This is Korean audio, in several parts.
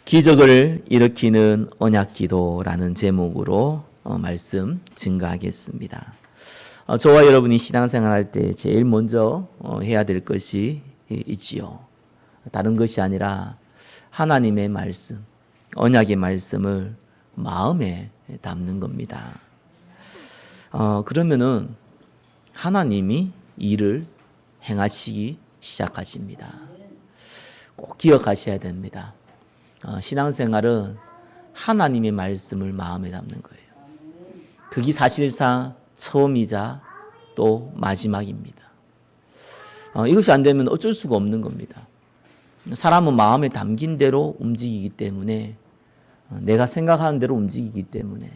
기적을 일으키는 언약기도라는 제목으로 말씀 증가하겠습니다. 저와 여러분이 신앙생활할 때 제일 먼저 해야 될 것이 있지요. 다른 것이 아니라 하나님의 말씀, 언약의 말씀을 마음에 담는 겁니다. 그러면은 하나님이 일을 행하시기 시작하십니다. 꼭 기억하셔야 됩니다. 신앙생활은 하나님의 말씀을 마음에 담는 거예요. 그게 사실상 처음이자 또 마지막입니다. 이것이 안 되면 어쩔 수가 없는 겁니다. 사람은 마음에 담긴 대로 움직이기 때문에, 내가 생각하는 대로 움직이기 때문에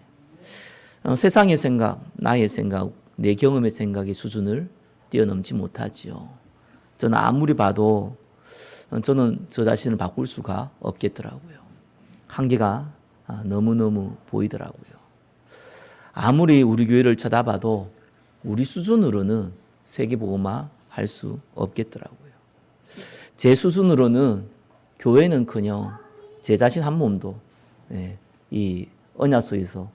세상의 생각, 나의 생각, 내 경험의 생각의 수준을 뛰어넘지 못하지요. 저는 아무리 봐도 저는 저 자신을 바꿀 수가 없겠더라고요. 한계가 너무너무 보이더라고요. 아무리 우리 교회를 쳐다봐도 우리 수준으로는 세계복음화 할 수 없겠더라고요. 제 수준으로는 교회는커녕 제 자신 한 몸도 이 언약소에서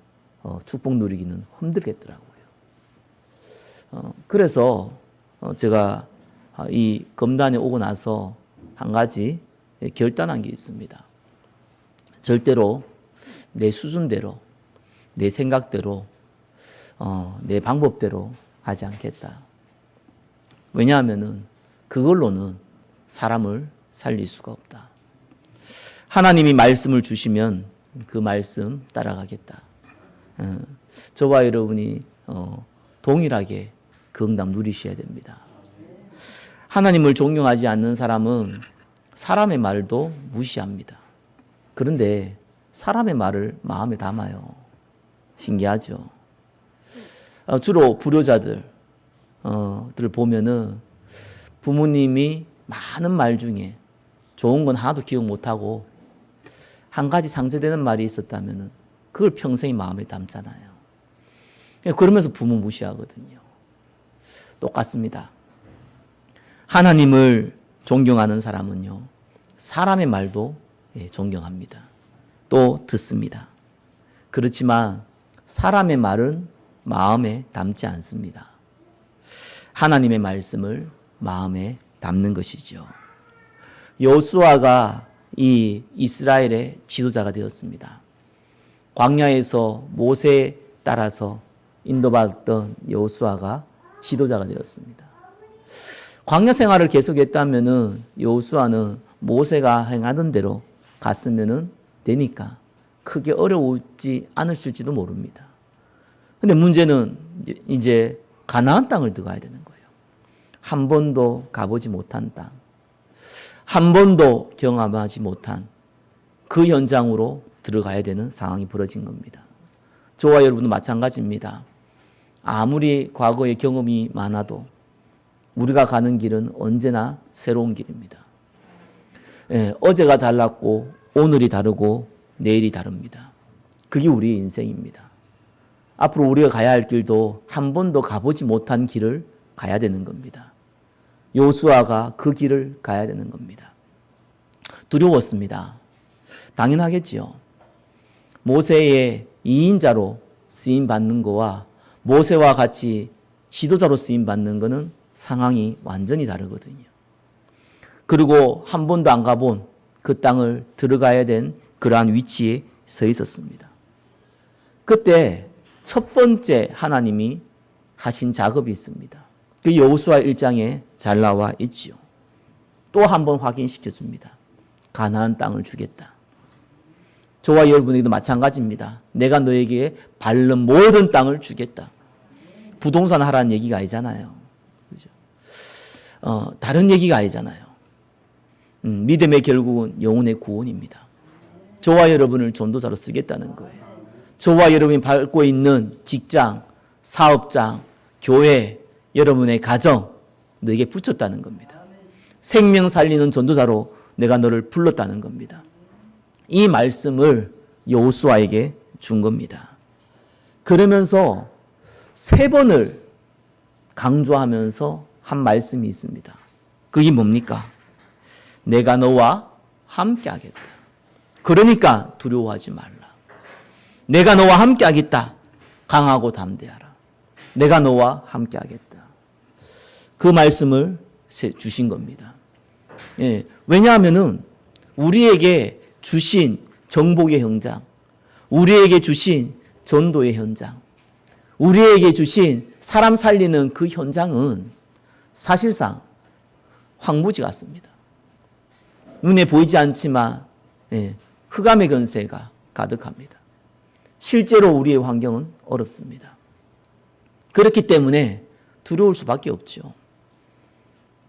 축복 누리기는 힘들겠더라고요. 그래서 제가 이 검단에 오고 나서 한 가지 결단한 게 있습니다. 절대로 내 수준대로, 내 생각대로, 내 방법대로 하지 않겠다. 왜냐하면은 그걸로는 사람을 살릴 수가 없다. 하나님이 말씀을 주시면 그 말씀 따라가겠다. 저와 여러분이 동일하게 그 응답 누리셔야 됩니다. 하나님을 존경하지 않는 사람은 사람의 말도 무시합니다. 그런데 사람의 말을 마음에 담아요. 신기하죠? 주로 불효자들을 보면은 부모님이 많은 말 중에 좋은 건 하나도 기억 못하고 한 가지 상처되는 말이 있었다면은 그걸 평생이 마음에 담잖아요. 그러면서 부모 무시하거든요. 똑같습니다. 하나님을 존경하는 사람은요, 사람의 말도 존경합니다. 또 듣습니다. 그렇지만 사람의 말은 마음에 담지 않습니다. 하나님의 말씀을 마음에 담는 것이죠. 여호수아가 이 이스라엘의 지도자가 되었습니다. 광야에서 모세에 따라서 인도받던 여호수아가 지도자가 되었습니다. 광야 생활을 계속했다면은 여호수아는 모세가 행하던 대로 갔으면은 되니까 크게 어려우지 않으실지도 모릅니다. 근데 문제는 이제 가나안 땅을 들어가야 되는 거예요. 한 번도 가보지 못한 땅, 한 번도 경험하지 못한 그 현장으로 들어가야 되는 상황이 벌어진 겁니다. 저와 여러분도 마찬가지입니다. 아무리 과거의 경험이 많아도 우리가 가는 길은 언제나 새로운 길입니다. 어제가 달랐고 오늘이 다르고 내일이 다릅니다. 그게 우리의 인생입니다. 앞으로 우리가 가야 할 길도 한 번도 가보지 못한 길을 가야 되는 겁니다. 여호수아가 그 길을 가야 되는 겁니다. 두려웠습니다. 당연하겠지요. 모세의 2인자로 쓰임받는 거와 모세와 같이 지도자로 쓰임받는 거는 상황이 완전히 다르거든요. 그리고 한 번도 안 가본 그 땅을 들어가야 된 그러한 위치에 서 있었습니다. 그때 첫 번째 하나님이 하신 작업이 있습니다. 그 여호수아 1장에 잘 나와 있지요. 또 한 번 확인시켜 줍니다. 가나안 땅을 주겠다. 저와 여러분에게도 마찬가지입니다. 내가 너에게 밟는 모든 땅을 주겠다. 부동산 하라는 얘기가 아니잖아요. 그죠? 다른 얘기가 아니잖아요. 믿음의 결국은 영혼의 구원입니다. 저와 여러분을 전도자로 쓰겠다는 거예요. 저와 여러분이 밟고 있는 직장, 사업장, 교회, 여러분의 가정, 너에게 붙였다는 겁니다. 생명 살리는 전도자로 내가 너를 불렀다는 겁니다. 이 말씀을 여호수아에게 준 겁니다. 그러면서 3번을 강조하면서 한 말씀이 있습니다. 그게 뭡니까? 내가 너와 함께 하겠다. 그러니까 두려워하지 말라. 내가 너와 함께 하겠다. 강하고 담대하라. 내가 너와 함께 하겠다. 그 말씀을 주신 겁니다. 예, 왜냐하면은 우리에게 주신 정복의 현장, 우리에게 주신 전도의 현장, 우리에게 주신 사람 살리는 그 현장은 사실상 황무지 같습니다. 눈에 보이지 않지만 흑암의 권세가 가득합니다. 실제로 우리의 환경은 어렵습니다. 그렇기 때문에 두려울 수밖에 없죠.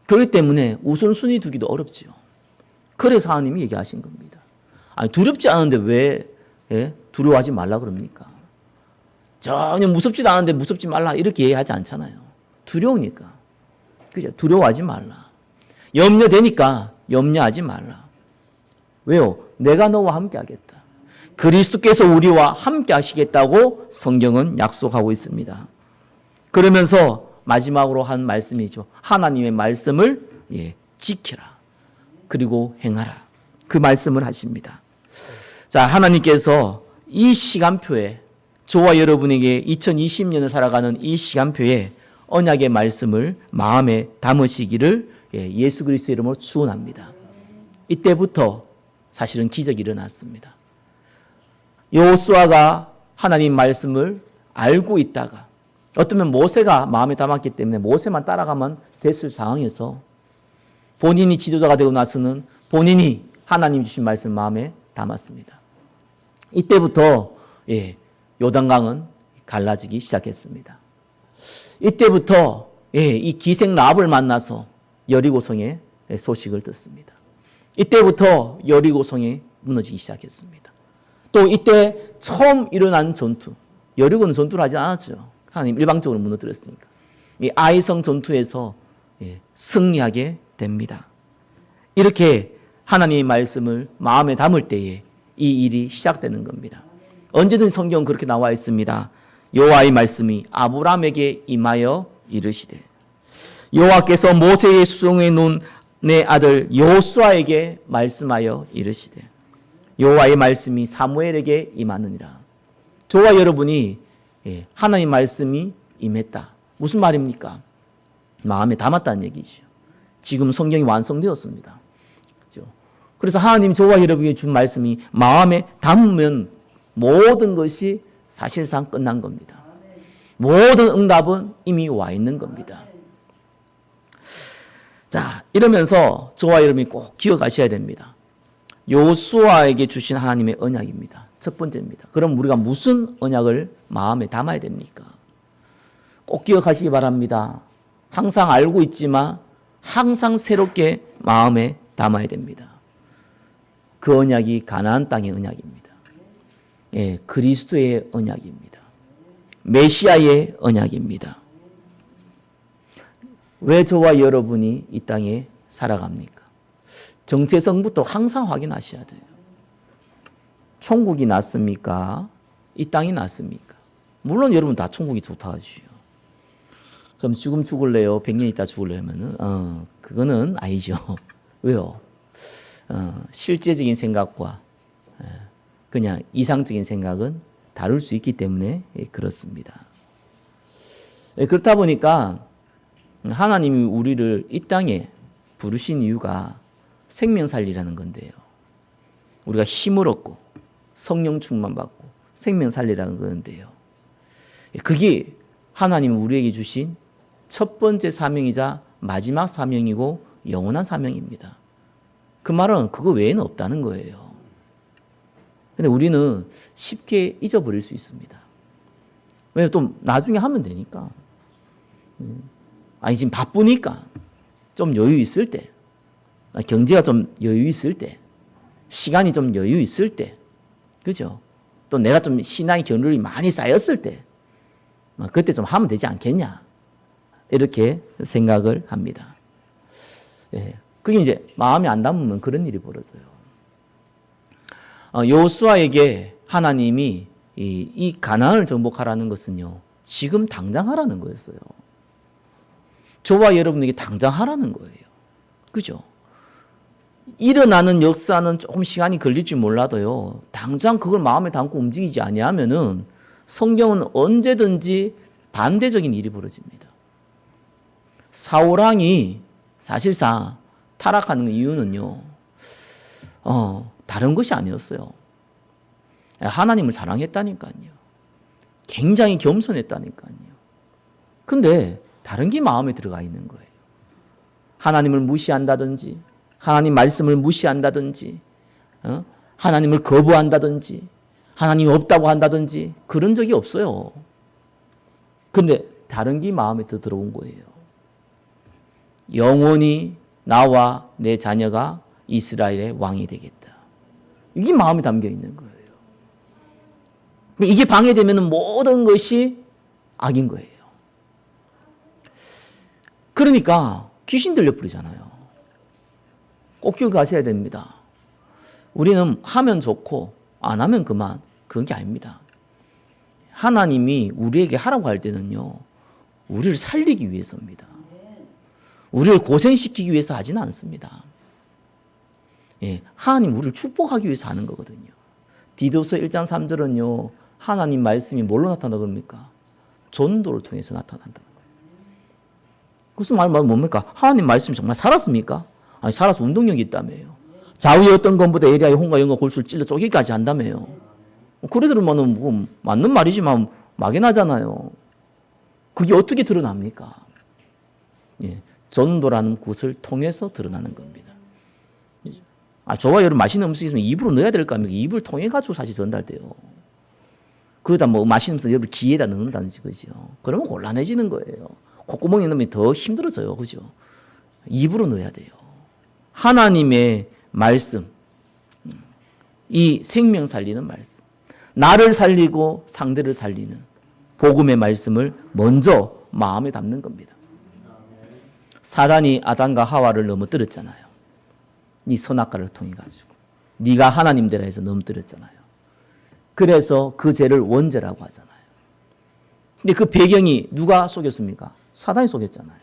그렇기 때문에 우선순위 두기도 어렵죠. 그래서 하나님이 얘기하신 겁니다. 아니, 두렵지 않은데 왜 두려워하지 말라 그럽니까? 전혀 무섭지도 않은데 무섭지 말라 이렇게 얘기하지 않잖아요. 두려우니까. 그죠? 두려워하지 말라. 염려되니까 염려하지 말라. 왜요? 내가 너와 함께 하겠다. 그리스도께서 우리와 함께 하시겠다고 성경은 약속하고 있습니다. 그러면서 마지막으로 한 말씀이죠. 하나님의 말씀을 지키라. 그리고 행하라. 그 말씀을 하십니다. 자, 하나님께서 이 시간표에 저와 여러분에게 2020년을 살아가는 이 시간표에 언약의 말씀을 마음에 담으시기를 예수 그리스도의 이름으로 축원합니다. 이때부터 사실은 기적이 일어났습니다. 여호수아가 하나님 말씀을 알고 있다가 어쩌면 모세가 마음에 담았기 때문에 모세만 따라가면 됐을 상황에서 본인이 지도자가 되고 나서는 본인이 하나님 주신 말씀 마음에 담았습니다. 이때부터 요단강은 갈라지기 시작했습니다. 이때부터 이 기생 라합을 만나서 여리고성의 소식을 듣습니다. 이때부터 여리고성이 무너지기 시작했습니다. 또 이때 처음 일어난 전투, 여리고는 전투를 하지 않았죠. 하나님 일방적으로 무너뜨렸으니까. 이 아이성 전투에서 승리하게 됩니다. 이렇게 하나님의 말씀을 마음에 담을 때에 이 일이 시작되는 겁니다. 언제든 성경은 그렇게 나와 있습니다. 여호와의 말씀이 아브라함에게 임하여 이르시되 여호와께서 모세의 수종에 놓은 내 아들 여호수아에게 말씀하여 이르시되 여호와의 말씀이 사무엘에게 임하느니라. 저와 여러분이 하나님의 말씀이 임했다. 무슨 말입니까? 마음에 담았다는 얘기죠. 지금 성경이 완성되었습니다. 그래서 하나님 저와 여러분에게 준 말씀이 마음에 담으면 모든 것이 사실상 끝난 겁니다. 모든 응답은 이미 와 있는 겁니다. 자, 이러면서 저와 여러분이 꼭 기억하셔야 됩니다. 여호수아에게 주신 하나님의 언약입니다. 첫 번째입니다. 그럼 우리가 무슨 언약을 마음에 담아야 됩니까? 꼭 기억하시기 바랍니다. 항상 알고 있지만 항상 새롭게 마음에 담아야 됩니다. 그 언약이 가나안 땅의 언약입니다. 그리스도의 언약입니다. 메시아의 언약입니다. 왜 저와 여러분이 이 땅에 살아갑니까? 정체성부터 항상 확인하셔야 돼요. 천국이 낫습니까? 이 땅이 낫습니까? 물론 여러분 다 천국이 좋다 하시죠. 그럼 지금 죽을래요? 100년 있다 죽을래요? 하면은 그거는 아니죠. 왜요? 실제적인 생각과 그냥 이상적인 생각은 다를 수 있기 때문에 그렇습니다. 그렇다 보니까 하나님이 우리를 이 땅에 부르신 이유가 생명 살리라는 건데요. 우리가 힘을 얻고 성령 충만 받고 생명 살리라는 건데요. 그게 하나님이 우리에게 주신 첫 번째 사명이자 마지막 사명이고 영원한 사명입니다. 그 말은 그거 외에는 없다는 거예요. 근데 우리는 쉽게 잊어버릴 수 있습니다. 왜냐면 또 나중에 하면 되니까. 아니, 지금 바쁘니까. 좀 여유 있을 때. 경제가 좀 여유 있을 때. 시간이 좀 여유 있을 때. 그죠? 또 내가 좀 신앙의 경륜이 많이 쌓였을 때. 그때 좀 하면 되지 않겠냐. 이렇게 생각을 합니다. 그게 이제 마음에 안 담으면 그런 일이 벌어져요. 여호수아에게 하나님이 이 가나안을 정복하라는 것은요, 지금 당장 하라는 거였어요. 저와 여러분에게 당장 하라는 거예요. 그죠? 일어나는 역사는 조금 시간이 걸릴지 몰라도요. 당장 그걸 마음에 담고 움직이지 아니하면은 성경은 언제든지 반대적인 일이 벌어집니다. 사울왕이 사실상 타락하는 이유는요. 다른 것이 아니었어요. 하나님을 사랑했다니까요. 굉장히 겸손했다니까요. 근데 다른 게 마음에 들어가 있는 거예요. 하나님을 무시한다든지, 하나님 말씀을 무시한다든지, 하나님을 거부한다든지, 하나님이 없다고 한다든지 그런 적이 없어요. 근데 다른 게 마음에 들어온 거예요. 영원히 나와 내 자녀가 이스라엘의 왕이 되겠다. 이게 마음에 담겨 있는 거예요. 근데 이게 방해되면 모든 것이 악인 거예요. 그러니까 귀신 들려버리잖아요. 꼭 기억하셔야 됩니다. 우리는 하면 좋고 안 하면 그만, 그런 게 아닙니다. 하나님이 우리에게 하라고 할 때는요, 우리를 살리기 위해서입니다. 우리를 고생시키기 위해서 하지는 않습니다. 예, 하나님 우리를 축복하기 위해서 하는 거거든요. 디도서 1장 3절은요, 하나님 말씀이 뭘로 나타난다 그럽니까? 전도를 통해서 나타난다는 거예요. 무슨 말은 뭡니까? 하나님 말씀이 정말 살았습니까? 아니, 살아서 운동력이 있다며요. 좌우의 어떤 것보다 에리아의 홍과 영과 골수를 찔러 쪼개기까지 한다며요. 그래 들으면 뭐 맞는 말이지만 막연하잖아요. 그게 어떻게 드러납니까? 예, 전도라는 곳을 통해서 드러나는 겁니다. 저와 여러분 맛있는 음식이 있으면 입으로 넣어야 될 거 아닙니까? 입을 통해 가지고 사실 전달돼요. 그러다 뭐 맛있는 음식 여러분 귀에다 넣는다든지, 그죠? 그러면 곤란해지는 거예요. 콧구멍에 넣으면 더 힘들어져요, 그죠? 입으로 넣어야 돼요. 하나님의 말씀, 이 생명 살리는 말씀, 나를 살리고 상대를 살리는 복음의 말씀을 먼저 마음에 담는 겁니다. 사단이 아담과 하와를 넘어뜨렸잖아요. 네 선악과를 통해 가지고 네가 하나님 되라 해서 넘어뜨렸잖아요. 그래서 그 죄를 원죄라고 하잖아요. 근데 그 배경이 누가 속였습니까? 사단이 속였잖아요.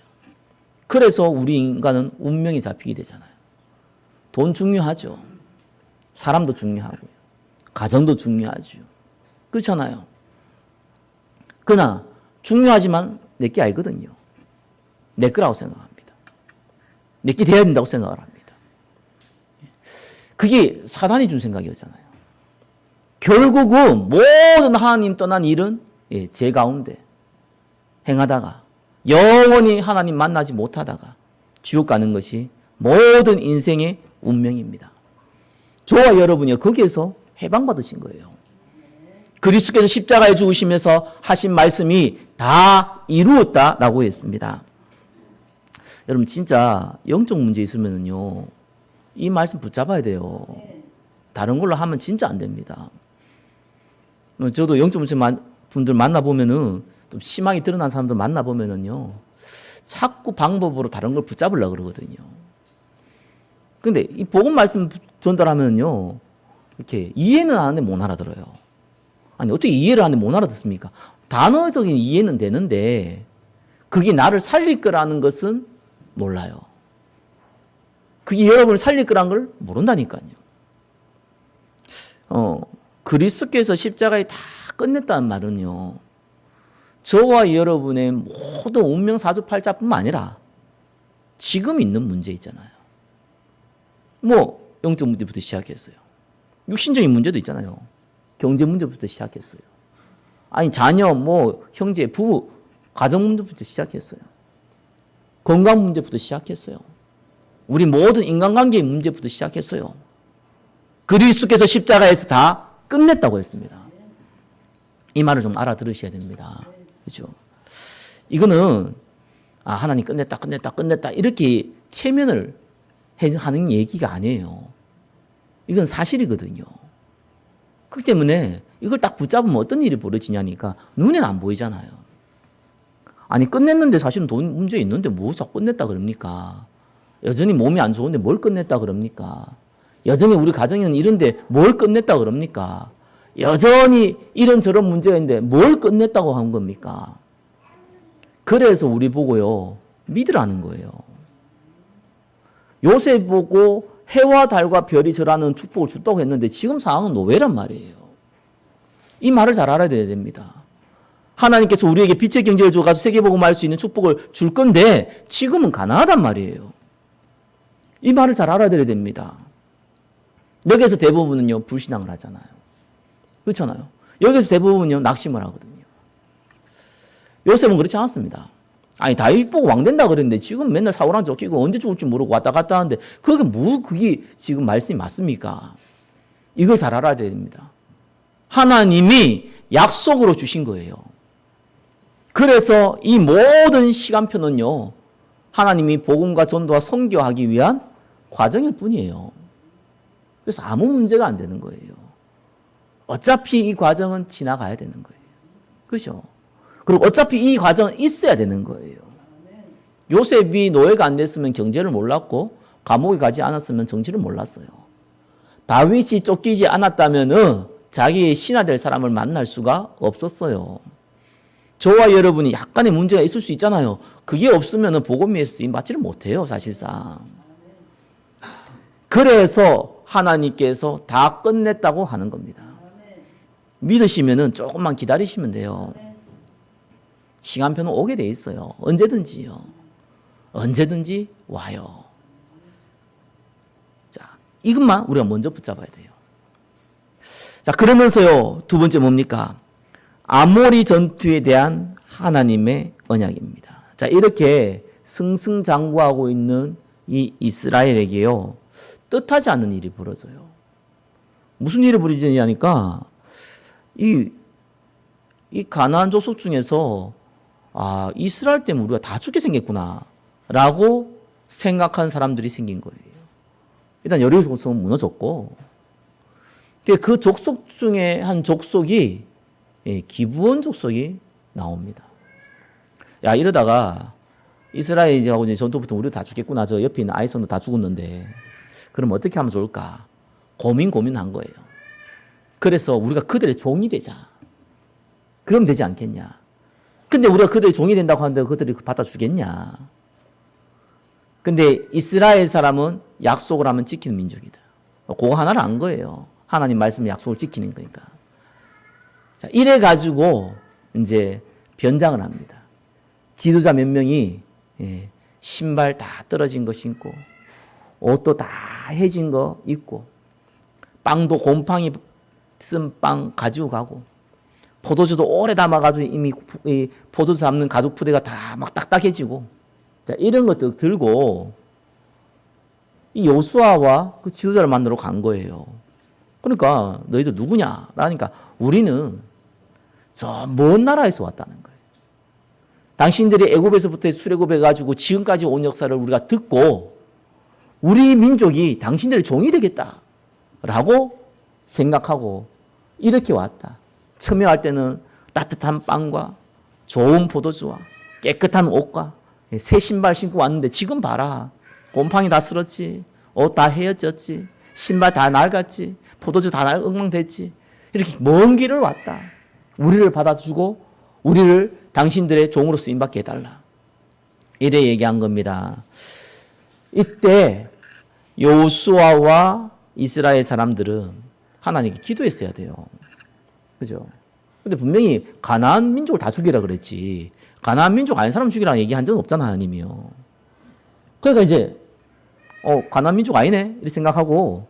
그래서 우리 인간은 운명이 잡히게 되잖아요. 돈 중요하죠. 사람도 중요하고요. 가정도 중요하죠. 그렇잖아요. 그러나 중요하지만 내게 알거든요. 내 거라고 생각합니다. 내게 돼야 된다고 생각을 합니다. 그게 사단이 준 생각이었잖아요. 결국은 모든 하나님 떠난 일은 제 가운데 행하다가 영원히 하나님 만나지 못하다가 지옥 가는 것이 모든 인생의 운명입니다. 저와 여러분이 거기에서 해방받으신 거예요. 그리스도께서 십자가에 죽으시면서 하신 말씀이 다 이루었다라고 했습니다. 여러분 진짜 영적 문제 있으면요, 이 말씀 붙잡아야 돼요. 다른 걸로 하면 진짜 안 됩니다. 저도 영적 문제 분들 만나보면은, 좀 심하게 드러난 사람들 만나보면은요, 자꾸 방법으로 다른 걸 붙잡으려고 그러거든요. 근데 이 복음 말씀 전달하면요, 이렇게 이해는 하는데 못 알아들어요. 아니, 어떻게 이해를 하는데 못 알아듣습니까? 단어적인 이해는 되는데, 그게 나를 살릴 거라는 것은 몰라요. 그게 여러분을 살릴 거란 걸 모른다니까요. 그리스도께서 십자가에 다 끝냈다는 말은요, 저와 여러분의 모든 운명 사주팔자뿐만 아니라 지금 있는 문제 있잖아요. 뭐 영적 문제부터 시작했어요. 육신적인 문제도 있잖아요. 경제 문제부터 시작했어요. 아니 자녀, 뭐 형제, 부부, 가정 문제부터 시작했어요. 건강 문제부터 시작했어요. 우리 모든 인간관계의 문제부터 시작했어요. 그리스도께서 십자가에서 다 끝냈다고 했습니다. 이 말을 좀 알아들으셔야 됩니다. 그렇죠? 이거는 하나님 끝냈다 이렇게 체면을 하는 얘기가 아니에요. 이건 사실이거든요. 그렇기 때문에 이걸 딱 붙잡으면 어떤 일이 벌어지냐니까 눈에는 안 보이잖아요. 아니 끝냈는데 사실은 돈 문제 있는데 뭐 자꾸 끝냈다 그럽니까? 여전히 몸이 안 좋은데 뭘 끝냈다 그럽니까? 여전히 우리 가정에는 이런데 뭘 끝냈다 그럽니까? 여전히 이런저런 문제가 있는데 뭘 끝냈다고 한 겁니까? 그래서 우리 보고요, 믿으라는 거예요. 요셉 보고 해와 달과 별이 절하는 축복을 줬다고 했는데 지금 상황은 노예란 말이에요. 이 말을 잘 알아야 됩니다. 하나님께서 우리에게 빛의 경제를 줘가지고 세계복음을 할 수 있는 축복을 줄 건데 지금은 가난하단 말이에요. 이 말을 잘 알아야 됩니다. 여기에서 대부분은요 불신앙을 하잖아요. 그렇잖아요. 여기서 대부분은요 낙심을 하거든요. 요셉은 그렇지 않았습니다. 아니 다윗 보고 왕 된다 그랬는데 지금 맨날 사울한테 쫓기고 언제 죽을지 모르고 왔다 갔다 하는데 그게 지금 말씀이 맞습니까? 이걸 잘 알아야 됩니다. 하나님이 약속으로 주신 거예요. 그래서 이 모든 시간표는요 하나님이 복음과 전도와 선교하기 위한 과정일 뿐이에요. 그래서 아무 문제가 안 되는 거예요. 어차피 이 과정은 지나가야 되는 거예요. 그렇죠? 그리고 어차피 이 과정은 있어야 되는 거예요. 요셉이 노예가 안 됐으면 경제를 몰랐고 감옥에 가지 않았으면 정치를 몰랐어요. 다윗이 쫓기지 않았다면 자기의 신하 될 사람을 만날 수가 없었어요. 저와 여러분이 약간의 문제가 있을 수 있잖아요. 그게 없으면 복음에 쓰임 받지를 못해요, 사실상. 그래서 하나님께서 다 끝냈다고 하는 겁니다. 믿으시면은 조금만 기다리시면 돼요. 시간표는 오게 돼 있어요. 언제든지요. 언제든지 와요. 자, 이것만 우리가 먼저 붙잡아야 돼요. 자, 그러면서요, 두 번째 뭡니까? 아모리 전투에 대한 하나님의 언약입니다. 자, 이렇게 승승장구하고 있는 이 이스라엘에게요, 뜻하지 않는 일이 벌어져요. 무슨 일이 벌어지냐니까, 이 가나안 족속 중에서, 이스라엘 때문에 우리가 다 죽게 생겼구나, 라고 생각한 사람들이 생긴 거예요. 일단 여리고 족속은 무너졌고, 그 족속 중에 한 족속이 기브온 족속이 나옵니다. 야, 이러다가 이스라엘하고 이제 전투부터 우리도 다 죽겠구나. 저 옆에 있는 아이성도 다 죽었는데 그럼 어떻게 하면 좋을까? 고민한 거예요. 그래서 우리가 그들의 종이 되자. 그럼 되지 않겠냐? 근데 우리가 그들의 종이 된다고 하는데 그들이 받아주겠냐? 근데 이스라엘 사람은 약속을 하면 지키는 민족이다. 그거 하나를 안 거예요. 하나님 말씀의 약속을 지키는 거니까. 자, 이래가지고 이제 변장을 합니다. 지도자 몇 명이 신발 다 떨어진 거 신고 옷도 다 해진 거 입고 빵도 곰팡이 쓴 빵 가지고 가고 포도주도 오래 담아가지고 이미 포도주 담는 가죽 푸대가 다 막 딱딱해지고 자, 이런 것들 들고 이 요수아와 그 지도자를 만나러 간 거예요. 그러니까 너희들 누구냐? 라니까 우리는 저 먼 나라에서 왔다는 거예요. 당신들이 애굽에서부터 출애굽해가지고 지금까지 온 역사를 우리가 듣고 우리 민족이 당신들의 종이 되겠다라고 생각하고 이렇게 왔다. 처명할 때는 따뜻한 빵과 좋은 포도주와 깨끗한 옷과 새 신발 신고 왔는데 지금 봐라. 곰팡이 다 쓸었지. 옷 다 헤어졌지. 신발 다 낡았지. 포도주 다 엉망됐지. 이렇게 먼 길을 왔다. 우리를 받아주고 우리를 당신들의 종으로 쓰임받게 해달라. 이래 얘기한 겁니다. 이때 여호수아와 이스라엘 사람들은 하나님께 기도했어야 돼요. 그죠? 근데 분명히 가나안 민족을 다 죽이라 그랬지. 가나안 민족 아닌 사람 죽이라는 얘기한 적은 없잖아, 하나님이요. 그러니까 이제 가나안 민족 아니네 이렇게 생각하고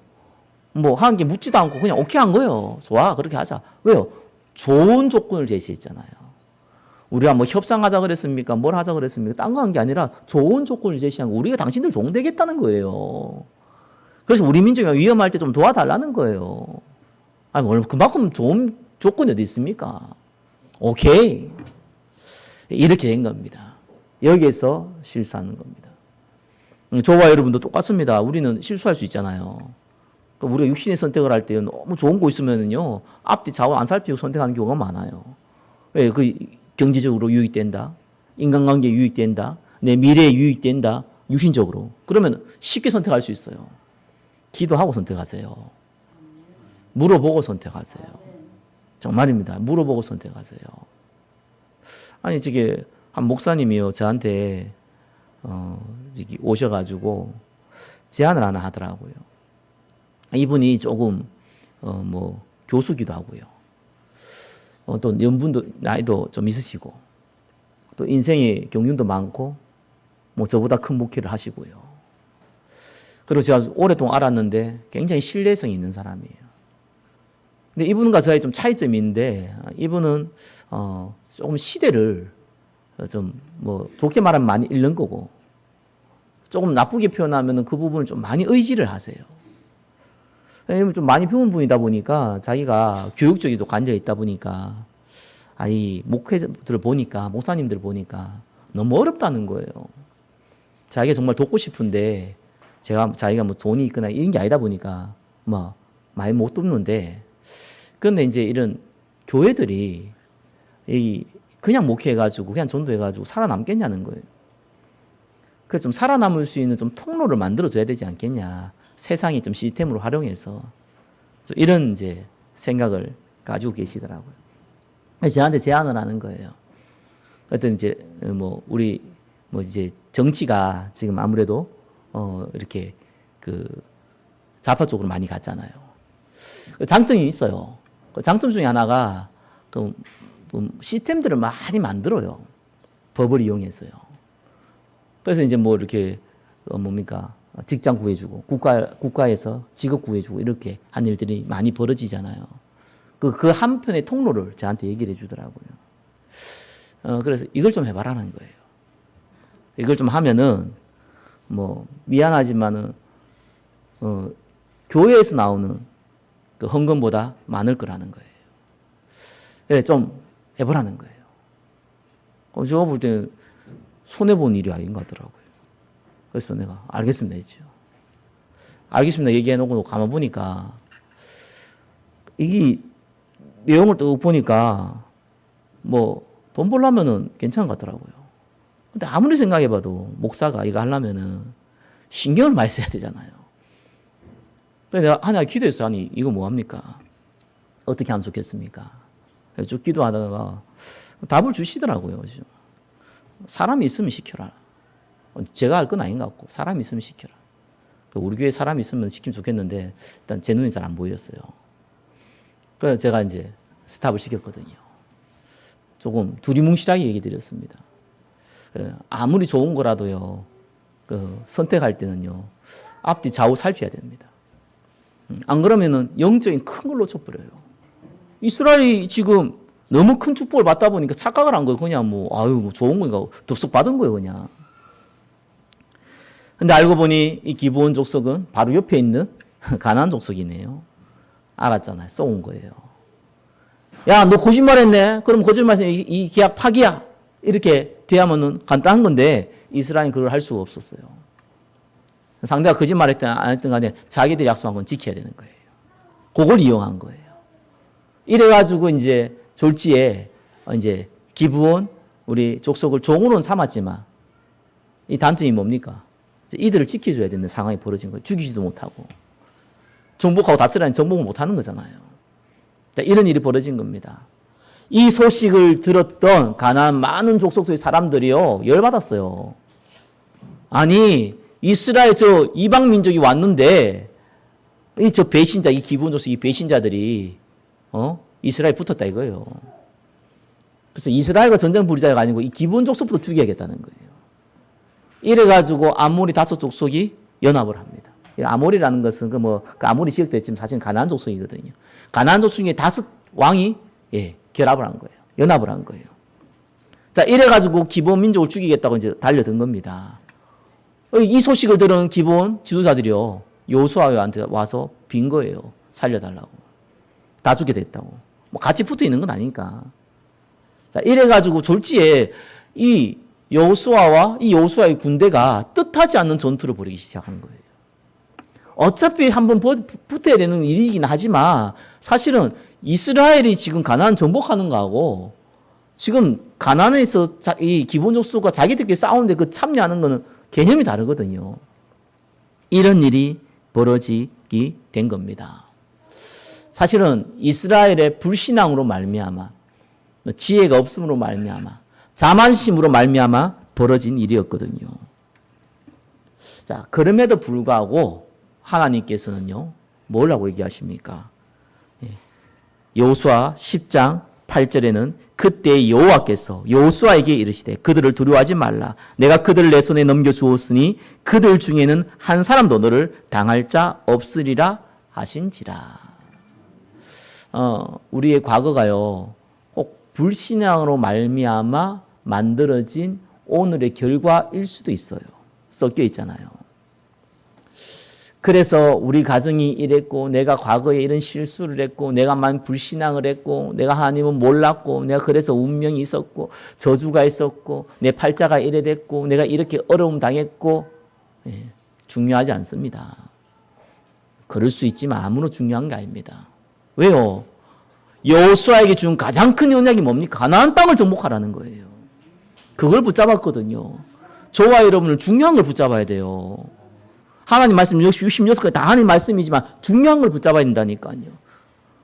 뭐 한 게 묻지도 않고 그냥 오케이 한 거예요. 좋아, 그렇게 하자. 왜요? 좋은 조건을 제시했잖아요. 우리가 뭐 협상하자 그랬습니까? 뭘 하자 그랬습니까? 딴 거 한 게 아니라 좋은 조건을 제시한 거. 우리가 당신들 종 되겠다는 거예요. 그래서 우리 민족이 위험할 때 좀 도와달라는 거예요. 아니, 그만큼 좋은 조건이 어디 있습니까? 오케이. 이렇게 된 겁니다. 여기에서 실수하는 겁니다. 저와 여러분도 똑같습니다. 우리는 실수할 수 있잖아요. 우리가 육신의 선택을 할 때 너무 좋은 거 있으면요, 앞뒤 좌우 안 살피고 선택하는 경우가 많아요. 왜? 그 경제적으로 유익된다, 인간관계에 유익된다, 내 미래에 유익된다, 육신적으로. 그러면 쉽게 선택할 수 있어요. 기도하고 선택하세요. 물어보고 선택하세요. 정말입니다. 물어보고 선택하세요. 아니, 저게 한 목사님이요, 저한테 오셔가지고 제안을 하나 하더라고요. 이분이 조금 뭐 교수기도 하고요. 또 연분도 나이도 좀 있으시고 또 인생의 경륜도 많고 뭐 저보다 큰 목회를 하시고요. 그리고 제가 오랫동안 알았는데 굉장히 신뢰성이 있는 사람이에요. 근데 이분과 저의 좀 차이점이 있는데 이분은 조금 시대를 좀 뭐 좋게 말하면 많이 잃는 거고 조금 나쁘게 표현하면 그 부분을 좀 많이 의지를 하세요. 왜냐면 좀 많이 배운 분이다 보니까 자기가 교육적이도 관련이 있다 보니까 이 목회들을 보니까 목사님들을 보니까 너무 어렵다는 거예요. 자기가 정말 돕고 싶은데 자기가 뭐 돈이 있거나 이런 게 아니다 보니까 뭐 많이 못 돕는데 그런데 이제 이런 교회들이 그냥 목회해가지고 그냥 전도해가지고 살아남겠냐는 거예요. 그래서 좀 살아남을 수 있는 좀 통로를 만들어줘야 되지 않겠냐. 세상이 좀 시스템으로 활용해서 좀 이런 이제 생각을 가지고 계시더라고요. 저한테 제안을 하는 거예요. 어떤 이제 뭐 우리 뭐 이제 정치가 지금 아무래도 이렇게 그 좌파 쪽으로 많이 갔잖아요. 장점이 있어요. 그 장점 중에 하나가 그 시스템들을 많이 만들어요. 법을 이용해서요. 그래서 이제 뭐 이렇게 뭡니까 직장 구해주고 국가에서 직업 구해주고 이렇게 한 일들이 많이 벌어지잖아요. 그 한편의 통로를 저한테 얘기를 해주더라고요. 그래서 이걸 좀 해봐라는 거예요. 이걸 좀 하면은 뭐 미안하지만은 교회에서 나오는 그 헌금보다 많을 거라는 거예요. 네, 좀 해보라는 거예요. 제가 볼 때는 손해본 일이 아닌 것 같더라고요. 그래서 내가 알겠습니다 했죠. 알겠습니다 얘기해놓고 가만 보니까 이게 내용을 또 보니까 뭐 돈 벌려면은 괜찮은 것 같더라고요. 근데 아무리 생각해봐도 목사가 이거 하려면은 신경을 많이 써야 되잖아요. 그래서 내가 하나 기도했어요. 아니 이거 뭐 합니까? 어떻게 하면 좋겠습니까? 쭉 기도하다가 답을 주시더라고요. 사람이 있으면 시켜라. 제가 할 건 아닌 것 같고 사람이 있으면 시켜라. 우리 교회 사람이 있으면 시키면 좋겠는데 일단 제 눈이 잘 안 보였어요. 그래서 제가 이제 스탑을 시켰거든요. 조금 두리뭉실하게 얘기 드렸습니다. 아무리 좋은 거라도요. 선택할 때는요. 앞뒤 좌우 살펴야 됩니다. 안 그러면은 영적인 큰 걸 놓쳐버려요. 이스라엘이 지금 너무 큰 축복을 받다 보니까 착각을 한 거예요. 그냥 뭐 좋은 거니까 덥석 받은 거예요, 그냥. 근데 알고 보니 이 기브온 족속은 바로 옆에 있는 가나안 족속이네요. 알았잖아요. 쏘은 거예요. 야, 너 거짓말했네. 그럼 거짓말했으면 이 계약 파기야. 이렇게 대하면은 간단한 건데 이스라엘은 그걸 할 수가 없었어요. 상대가 거짓말했든 안 했든 간에 자기들이 약속한 건 지켜야 되는 거예요. 그걸 이용한 거예요. 이래가지고 이제 졸지에 이제 기브온 우리 족속을 종으로는 삼았지만 이 단점이 뭡니까? 이들을 지켜줘야 되는 상황이 벌어진 거예요. 죽이지도 못하고 정복하고 다스리는 정복을 못하는 거잖아요. 이런 일이 벌어진 겁니다. 이 소식을 들었던 가나안 많은 족속들의 사람들이요 열받았어요. 아니 이스라엘 저 이방 민족이 왔는데 이 저 배신자 이 기브온 족속 이 배신자들이 이스라엘 붙었다 이거예요. 그래서 이스라엘과 전쟁 부리자가 아니고 이 기브온 족속부터 죽여야겠다는 거예요. 이래가지고 아모리 5 족속이 연합을 합니다. 아모리라는 것은 그 아모리 지역도 있지만 사실 가나안 족속이거든요. 가나안 족속 중에 5 왕이 결합을 한 거예요. 연합을 한 거예요. 자, 이래가지고 기브온 민족을 죽이겠다고 이제 달려든 겁니다. 이 소식을 들은 기브온 지도자들이요 여호수아한테 와서 빈 거예요. 살려달라고. 다 죽게 됐다고. 뭐 같이 붙어 있는 건 아니니까. 자, 이래가지고 졸지에 이 여호수아와 이 여호수아의 군대가 뜻하지 않는 전투를 벌이기 시작하는 거예요. 어차피 한번 붙어야 되는 일이긴 하지만 사실은 이스라엘이 지금 가나안 정복하는 거하고 지금 가나안에서 이 기브온 족속과 자기들끼리 싸우는데 그 참여하는 거는 개념이 다르거든요. 이런 일이 벌어지게 된 겁니다. 사실은 이스라엘의 불신앙으로 말미암아 지혜가 없음으로 말미암아 자만심으로 말미암아 벌어진 일이었거든요. 자, 그럼에도 불구하고 하나님께서는요, 뭐라고 얘기하십니까? 여호수아 10장 8절에는 그때 여호와께서 여호수아에게 이르시되 그들을 두려워하지 말라. 내가 그들을 내 손에 넘겨주었으니 그들 중에는 한 사람도 너를 당할 자 없으리라 하신지라. 우리의 과거가요, 꼭 불신앙으로 말미암아 만들어진 오늘의 결과일 수도 있어요. 섞여 있잖아요. 그래서 우리 가정이 이랬고, 내가 과거에 이런 실수를 했고, 내가만 불신앙을 했고, 내가 하나님은 몰랐고, 내가 그래서 운명이 있었고, 저주가 있었고, 내 팔자가 이래 됐고, 내가 이렇게 어려움 당했고, 중요하지 않습니다. 그럴 수 있지만 아무런 중요한 게 아닙니다. 왜요? 여호수아에게 준 가장 큰 언약이 뭡니까? 가나안 땅을 정복하라는 거예요. 그걸 붙잡았거든요. 저와 여러분은 중요한 걸 붙잡아야 돼요. 하나님 말씀 66가지 다 하나님 말씀이지만 중요한 걸 붙잡아야 된다니까요.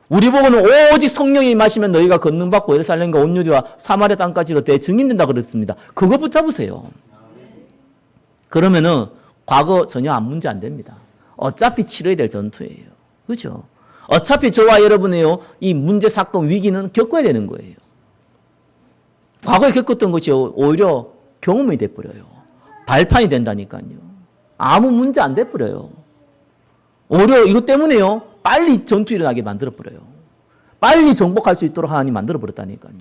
우리 보고는 오직 성령이 임하시면 너희가 권능받고 예루살렘과 온 유대와 사마리아 땅까지로 대증인된다 그랬습니다. 그거 붙잡으세요. 그러면은 과거 전혀 문제 안 됩니다. 어차피 치러야 될 전투예요. 그렇죠? 어차피 저와 여러분의 이 문제, 사건, 위기는 겪어야 되는 거예요. 과거에 겪었던 것이 오히려 경험이 돼버려요. 발판이 된다니까요. 아무 문제 안 돼버려요. 오히려 이것 때문에요, 빨리 전투 일어나게 만들어버려요. 빨리 정복할 수 있도록 하나님 만들어버렸다니까요.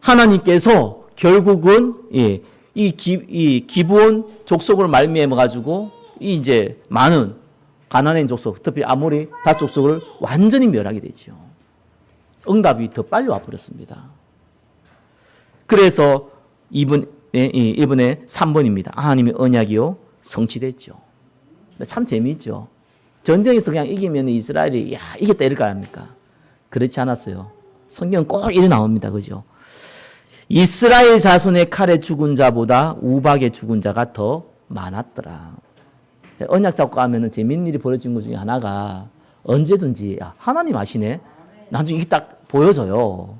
하나님께서 결국은 이 기브온 족속을 말미암아가지고 이제 많은 가나안 족속, 특히 아모리 닷 족속을 완전히 멸하게 되죠. 응답이 더 빨리 와버렸습니다. 그래서 이번에 3번입니다. 하나님의 언약이요 성취됐죠. 참 재미있죠. 전쟁에서 그냥 이기면 이스라엘이 야 이겼다 이럴 거 아닙니까? 그렇지 않았어요. 성경은 꼭 이래 나옵니다. 그죠? 이스라엘 자손의 칼에 죽은 자보다 우박에 죽은 자가 더 많았더라. 언약 잡고 하면은 재밌는 일이 벌어진 것 중에 하나가 언제든지 하나님 아시네. 나중에 이게 딱 보여져요.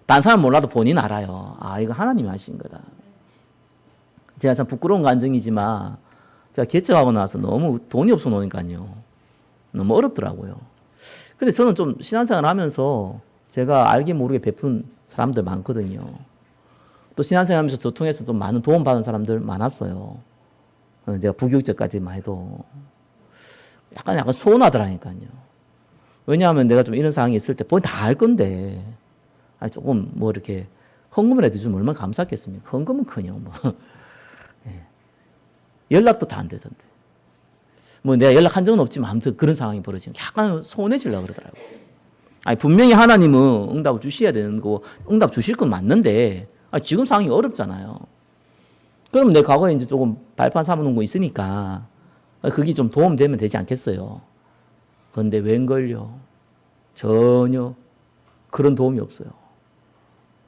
다른 사람 몰라도 본인 알아요. 아, 이거 하나님이 하신 거다. 제가 참 부끄러운 감정이지만 제가 개척하고 나서 너무 돈이 없어 놓으니까요. 너무 어렵더라고요. 근데 저는 좀 신앙생활 하면서 제가 알게 모르게 베푼 사람들 많거든요. 또 신앙생활 하면서 저 통해서 좀 많은 도움 받은 사람들 많았어요. 제가 부교육자까지만 해도 약간 서운하더라니까요. 왜냐하면 내가 좀 이런 상황이 있을 때 본인 다 알 건데 아니 조금 뭐 이렇게 헌금을 해주면 얼마나 감사했겠습니까? 헌금은 커녕 뭐. 연락도 다 안 되던데. 뭐 내가 연락한 적은 없지만 아무튼 그런 상황이 벌어지면 약간 서운해지려고 그러더라고요. 아니 분명히 하나님은 응답을 주셔야 되는 거고 응답 주실 건 맞는데 지금 상황이 어렵잖아요. 그럼 내 과거에 이제 조금 발판 삼아놓은 거 있으니까 그게 좀 도움되면 되지 않겠어요. 그런데 웬걸요. 전혀 그런 도움이 없어요.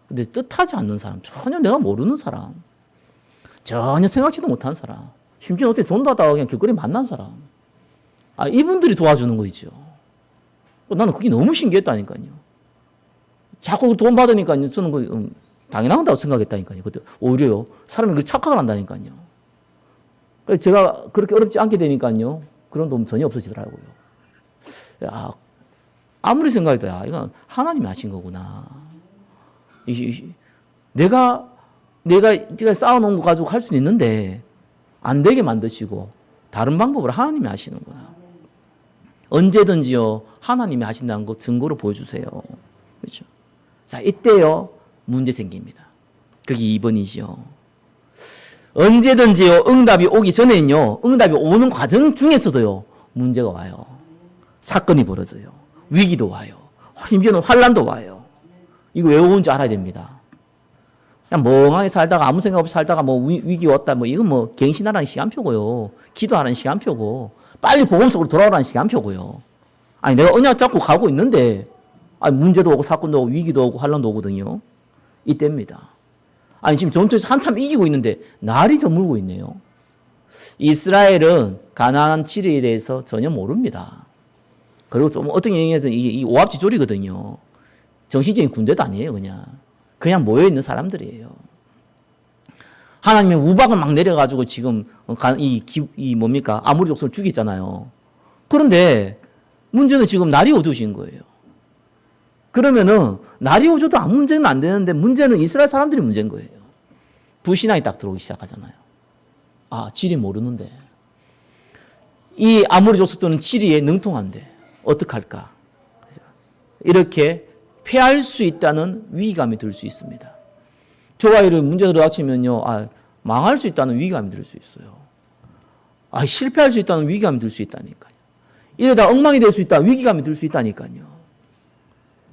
근데 뜻하지 않는 사람, 전혀 내가 모르는 사람, 전혀 생각지도 못한 사람, 심지어 어떻게 존도하다가 그냥 길거리 만난 사람, 이분들이 도와주는 거 있죠. 나는 그게 너무 신기했다니까요. 자꾸 돈 받으니까요. 저는 당연하다고 생각했다니까요. 그때 오히려 사람이 그 착각을 한다니까요. 제가 그렇게 어렵지 않게 되니까요. 그런 도움 전혀 없어지더라고요. 야, 아무리 생각해도 이건 하나님이 하신 거구나. 내가 쌓아놓은 거 가지고 할 수는 있는데 안 되게 만드시고 다른 방법으로 하나님이 하시는구나. 언제든지요 하나님이 하신다는 거 증거로 보여주세요. 그렇죠? 자, 이때요 문제 생깁니다. 그게 2번이죠. 언제든지요 응답이 오기 전에는요 응답이 오는 과정 중에서도요 문제가 와요. 사건이 벌어져요. 위기도 와요. 심지어는 환란도 와요. 이거 왜 오는지 알아야 됩니다. 그냥 멍하게 살다가 아무 생각 없이 살다가 뭐 위기 왔다 뭐 이건 뭐 갱신하라는 시간표고요. 기도하라는 시간표고 빨리 복음 속으로 돌아오라는 시간표고요. 아니 내가 언약 잡고 가고 있는데 문제도 오고 사건도 오고 위기도 오고 환란도 오거든요. 이때입니다. 아니 지금 전투에서 한참 이기고 있는데 날이 저물고 있네요. 이스라엘은 가나안 지리에 대해서 전혀 모릅니다. 그리고 좀 어떤 영역에서는 이 오합지졸이거든요. 정신적인 군대도 아니에요. 그냥 모여있는 사람들이에요. 하나님의 우박을 막 내려가지고 지금 이 뭡니까? 아모리 족속을 죽이잖아요. 그런데 문제는 지금 날이 어두우신 거예요. 그러면은 날이 어두워도 아무 문제는 안 되는데 문제는 이스라엘 사람들이 문제인 거예요. 불신앙이 딱 들어오기 시작하잖아요. 아, 지리 모르는데. 이 아모리 족속들은 지리에 능통한데 어떡할까? 이렇게 패할 수 있다는 위기감이 들 수 있습니다. 저와 이런 문제가 들어닥치면요, 망할 수 있다는 위기감이 들 수 있어요. 실패할 수 있다는 위기감이 들 수 있다니까요. 이러다 엉망이 될 수 있다, 위기감이 들 수 있다니까요.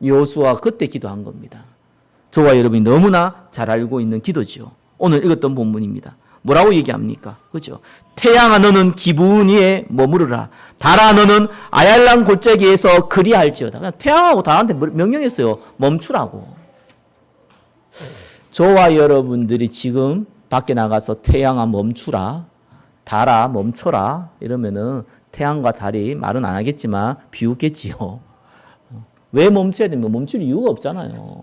여호수아가 그때 기도한 겁니다. 저와 여러분이 너무나 잘 알고 있는 기도죠. 오늘 읽었던 본문입니다. 뭐라고 얘기합니까? 그죠? 태양아 너는 기브온 위에 머무르라. 달아 너는 아얄란 골짜기에서 그리할지어다. 그냥 태양하고 달한테 명령했어요. 멈추라고. 저와 여러분들이 지금 밖에 나가서 태양아 멈추라, 달아 멈춰라 이러면은 태양과 달이 말은 안 하겠지만 비웃겠지요. 왜 멈춰야 됩니까? 멈출 이유가 없잖아요.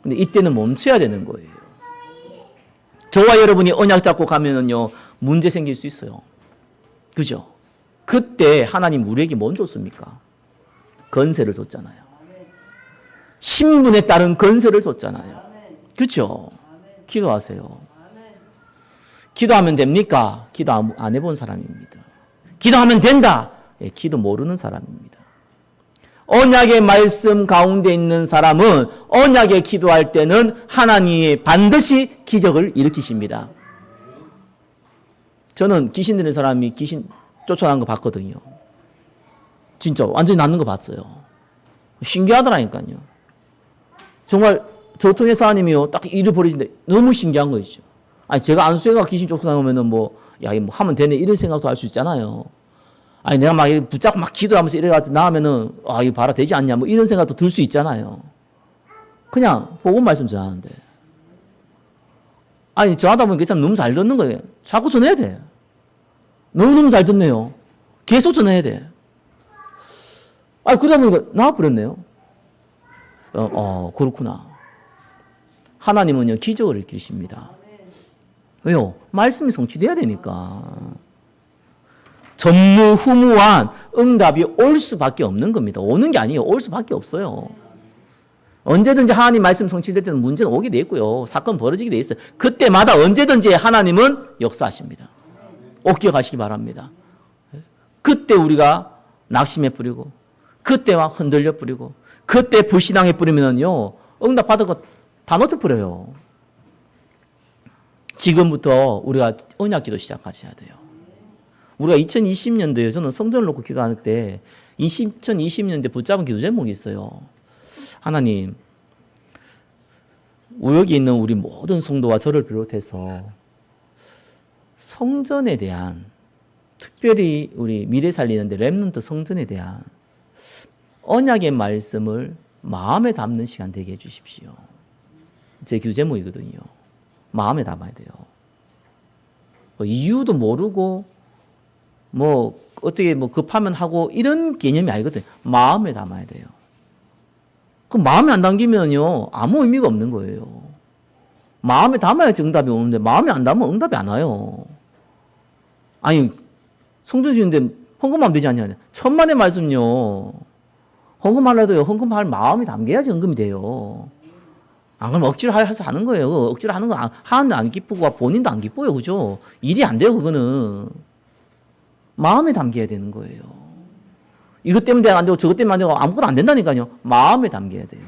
근데 이때는 멈춰야 되는 거예요. 저와 여러분이 언약 잡고 가면은요, 문제 생길 수 있어요. 그죠? 그때 하나님 우리에게 뭔 줬습니까? 건세를 줬잖아요. 신분에 따른 건세를 줬잖아요. 그죠? 기도하세요. 기도하면 됩니까? 기도 안 해본 사람입니다. 기도하면 된다. 기도 모르는 사람입니다. 언약의 말씀 가운데 있는 사람은 언약에 기도할 때는 하나님이 반드시 기적을 일으키십니다. 저는 귀신 들린 사람이 귀신 쫓아나는 거 봤거든요. 진짜 완전히 낫는 거 봤어요. 신기하더라니까요. 정말 저 통해서 하나님이요 딱 일을 벌이시는데 너무 신기한 거죠. 제가 안수해가 귀신 쫓아나오면은 뭐 하면 되네 이런 생각도 할 수 있잖아요. 내가 막 붙잡고 막 기도하면서 이래가지고 나오면은, 이거 봐라, 되지 않냐, 뭐 이런 생각도 들 수 있잖아요. 그냥, 복음 말씀 전하는데. 전하다 보니까 참 너무 잘 듣는 거예요. 자꾸 전해야 돼. 너무너무 잘 듣네요. 계속 전해야 돼. 그러다 보니까 나와버렸네요. 그렇구나. 하나님은요, 기적을 일으키십니다. 왜요? 말씀이 성취돼야 되니까. 전무후무한 응답이 올 수밖에 없는 겁니다. 오는 게 아니에요. 올 수밖에 없어요. 언제든지 하나님 말씀 성취될 때는 문제는 오게 돼 있고요. 사건 벌어지게 돼 있어요. 그때마다 언제든지 하나님은 역사하십니다. 꼭 기억하시기 바랍니다. 그때 우리가 낙심해 뿌리고 그때와 흔들려 뿌리고 그때 불신앙에 뿌리면요 응답 받은 거 다 놓쳐 버려요. 지금부터 우리가 언약 기도 시작하셔야 돼요. 우리가 2020년도에 저는 성전을 놓고 기도할 때 2020년대 붙잡은 기도 제목이 있어요. 하나님, 여기 있는 우리 모든 성도와 저를 비롯해서 성전에 대한, 특별히 우리 미래 살리는데 렘넌트 성전에 대한 언약의 말씀을 마음에 담는 시간 되게 해주십시오. 제 기도 제목이거든요. 마음에 담아야 돼요. 이유도 모르고 어떻게 급하면 하고 이런 개념이 아니거든요. 마음에 담아야 돼요. 그럼 마음에 안 담기면요 아무 의미가 없는 거예요. 마음에 담아야지 응답이 오는데 마음에 안 담으면 응답이 안 와요. 성전 지는데 헌금하면 되지 않냐. 천만의 말씀요. 헌금하려도요 헌금할 마음이 담겨야지 헌금이 돼요. 안 그러면 억지로 해서 하는 거예요. 억지로 하는 거 하는데 안 기쁘고 본인도 안 기뻐요. 그죠? 일이 안 돼요. 그거는. 마음에 담겨야 되는 거예요. 이것 때문에 안 되고 저것 때문에 안 되고 아무것도 안 된다니까요. 마음에 담겨야 돼요.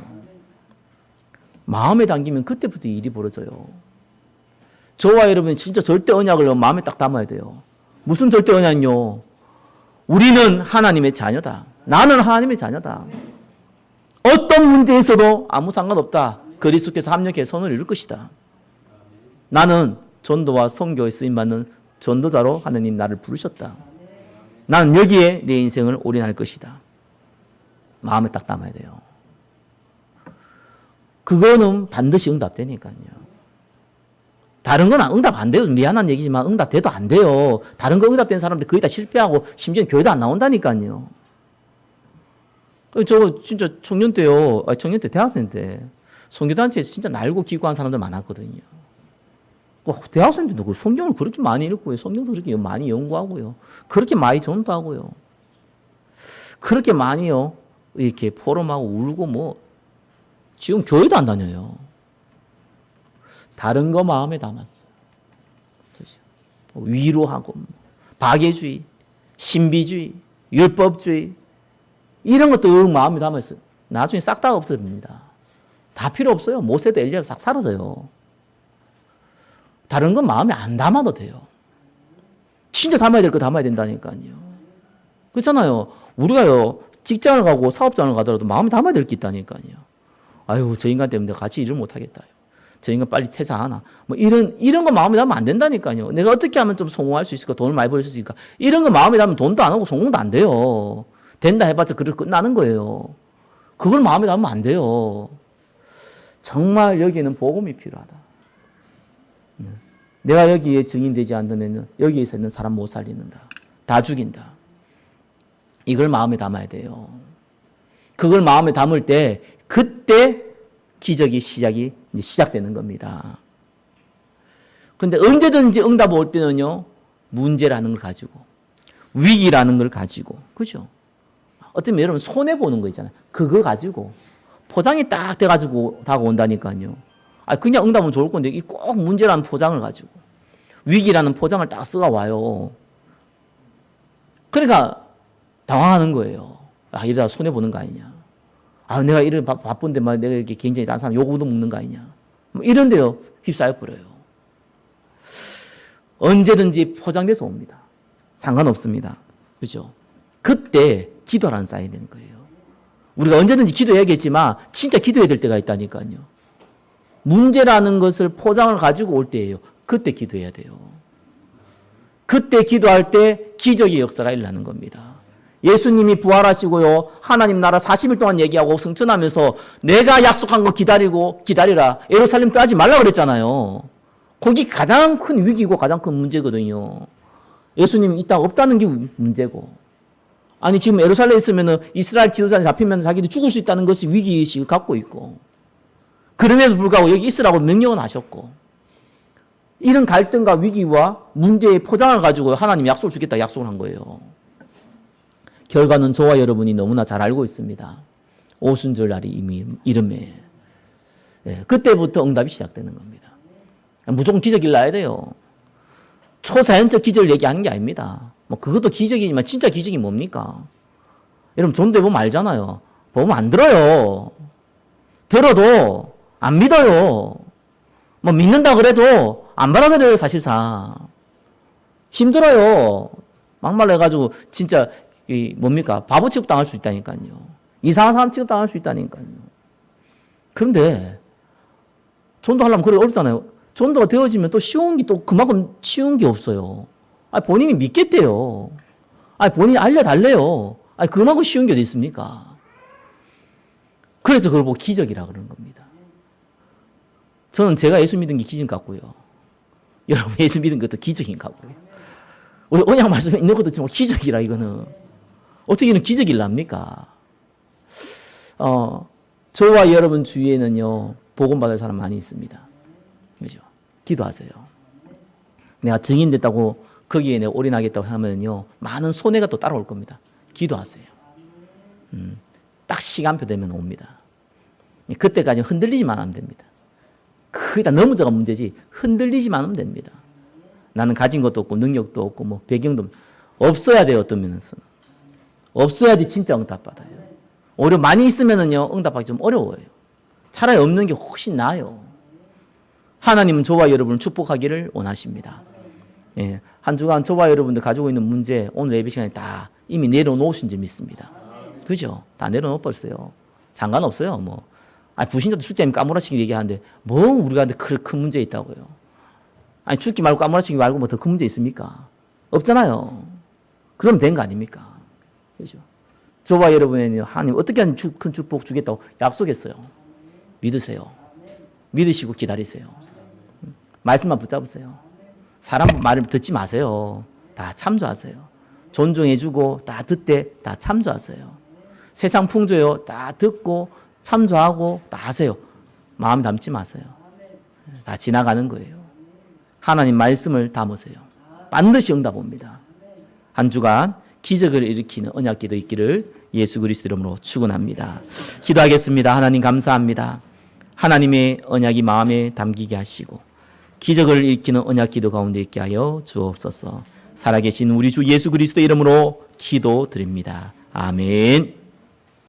마음에 담기면 그때부터 일이 벌어져요. 저와 여러분이 진짜 절대 언약을 마음에 딱 담아야 돼요. 무슨 절대 언약이요? 우리는 하나님의 자녀다. 나는 하나님의 자녀다. 어떤 문제에 있어도 아무 상관없다. 그리스도께서 합력해 선을 이룰 것이다. 나는 전도와 선교에 쓰임받는 전도자로 하나님 나를 부르셨다. 나는 여기에 내 인생을 올인할 것이다. 마음에 딱 담아야 돼요. 그거는 반드시 응답되니까요. 다른 건 응답 안 돼요. 미안한 얘기지만 응답돼도 안 돼요. 다른 거 응답된 사람들 거의 다 실패하고 심지어 교회도 안 나온다니까요. 저 진짜 청년 때 대학생 때 선교단체에 진짜 날고 기구한 사람들 많았거든요. 대학생들도 그 성경을 그렇게 많이 읽고요. 성경도 그렇게 많이 연구하고요. 그렇게 많이 전도하고요. 그렇게 많이요. 이렇게 포럼하고 울고 뭐 지금 교회도 안 다녀요. 다른 거 마음에 담았어요. 그렇죠? 위로하고 박애주의, 신비주의, 율법주의 이런 것도 마음에 담았어요. 나중에 싹 다 없어집니다. 다 필요 없어요. 모세도 엘리야도 싹 사라져요. 다른 건 마음에 안 담아도 돼요. 진짜 담아야 될 거 담아야 된다니까요. 그렇잖아요. 우리가요, 직장을 가고 사업장을 가더라도 마음에 담아야 될 게 있다니까요. 아유, 저 인간 때문에 같이 일을 못 하겠다. 저 인간 빨리 퇴사하나. 뭐 이런 거 마음에 담으면 안 된다니까요. 내가 어떻게 하면 좀 성공할 수 있을까? 돈을 많이 벌 수 있을까? 이런 거 마음에 담으면 돈도 안 하고 성공도 안 돼요. 된다 해봤자 그렇게 끝나는 거예요. 그걸 마음에 담으면 안 돼요. 정말 여기에는 복음이 필요하다. 내가 여기에 증인되지 않으면 여기에서 있는 사람 못 살리는다. 다 죽인다. 이걸 마음에 담아야 돼요. 그걸 마음에 담을 때 그때 기적이 시작되는 겁니다. 그런데 언제든지 응답 올 때는요. 문제라는 걸 가지고 위기라는 걸 가지고 그죠? 어쩌면 여러분 손해보는 거 있잖아요. 그거 가지고 포장이 딱 돼가지고 다가온다니까요. 그냥 응답은 좋을 건데 이 꼭 문제라는 포장을 가지고 위기라는 포장을 딱 쓰가 와요. 그러니까 당황하는 거예요. 이러다 손해보는 거 아니냐. 내가 이를 바쁜데 막 내가 이렇게 굉장히 딴 사람 요구도 먹는 거 아니냐. 뭐 이런데요. 휩싸여 버려요. 언제든지 포장돼서 옵니다. 상관없습니다. 그죠? 그때 기도라는 쌓여야 되는 거예요. 우리가 언제든지 기도해야겠지만 진짜 기도해야 될 때가 있다니까요. 문제라는 것을 포장을 가지고 올 때예요. 그때 기도해야 돼요. 그때 기도할 때 기적의 역사가 일어나는 겁니다. 예수님이 부활하시고요. 하나님 나라 40일 동안 얘기하고 승천하면서 내가 약속한 거 기다리라. 예루살렘 떠나지 말라 그랬잖아요. 거기 가장 큰 위기고 가장 큰 문제거든요. 예수님이 이 땅 없다는 게 문제고. 지금 예루살렘에 있으면 이스라엘 지도자에 잡히면 자기도 죽을 수 있다는 것이 위기의식을 갖고 있고. 그럼에도 불구하고 여기 있으라고 명령은 하셨고. 이런 갈등과 위기와 문제의 포장을 가지고 하나님이 약속을 주겠다 약속을 한 거예요. 결과는 저와 여러분이 너무나 잘 알고 있습니다. 오순절 날이 이미 이름에. 그때부터 응답이 시작되는 겁니다. 무조건 기적이 일어나야 돼요. 초자연적 기적을 얘기하는 게 아닙니다. 그것도 기적이지만 진짜 기적이 뭡니까? 여러분 전도해보면 알잖아요. 보면 안 들어요. 들어도 안 믿어요. 믿는다 그래도 안 받아들여요 사실상. 힘들어요. 막말로 해가지고 진짜 뭡니까? 바보 취급 당할 수 있다니까요. 이상한 사람 취급 당할 수 있다니까요. 그런데 전도하려면 그래 어렵잖아요. 전도가 되어지면 또 쉬운 게 또 그만큼 쉬운 게 없어요. 본인이 믿겠대요. 본인이 알려달래요. 그만큼 쉬운 게 어디 있습니까? 그래서 그걸 보고 기적이라 그러는 겁니다. 저는 제가 예수 믿은 게 기적 같고요. 여러분 예수 믿은 것도 기적인 것 같고요. 우리 언약 말씀에 있는 것도 지금 기적이라 이거는. 어떻게 이런 기적이 납니까? 저와 여러분 주위에는요. 복음 받을 사람 많이 있습니다. 그죠? 기도하세요. 내가 증인 됐다고 거기에 내가 올인하겠다고 하면요. 많은 손해가 또 따라올 겁니다. 기도하세요. 딱 시간표 되면 옵니다. 그때까지 흔들리지만 하면 됩니다. 그게 다 넘어져가 문제지 흔들리지만 하면 됩니다. 나는 가진 것도 없고 능력도 없고 배경도 없어야 돼요. 어떤 면에서. 없어야지 진짜 응답 받아요. 오히려 많이 있으면은요. 응답하기 좀 어려워요. 차라리 없는 게 훨씬 나아요. 하나님은 저와 여러분을 축복하기를 원하십니다. 한 주간 저와 여러분들 가지고 있는 문제 오늘 예배 시간에 다 이미 내려놓으신 줄 믿습니다. 그죠? 다 내려놓았어요. 상관없어요. 부신자도 출제하면 까무라치기 얘기하는데 우리가 큰 문제 있다고요. 죽기 말고 까무라치기 말고 더 큰 문제 있습니까? 없잖아요. 그럼 된 거 아닙니까? 그죠? 저와 여러분에는 하나님 어떻게 하면 큰 축복 주겠다고 약속했어요. 믿으세요. 믿으시고 기다리세요. 말씀만 붙잡으세요. 사람 말을 듣지 마세요. 다 참조하세요. 존중해주고 다 듣되 다 참조하세요. 세상 풍조요. 다 듣고 참조하고 다 하세요. 마음 담지 마세요. 다 지나가는 거예요. 하나님 말씀을 담으세요. 반드시 응답 옵니다. 한 주간 기적을 일으키는 언약기도 있기를 예수 그리스도 이름으로 축원합니다. 기도하겠습니다. 하나님 감사합니다. 하나님의 언약이 마음에 담기게 하시고 기적을 일으키는 언약기도 가운데 있게 하여 주옵소서. 살아계신 우리 주 예수 그리스도 이름으로 기도드립니다. 아멘.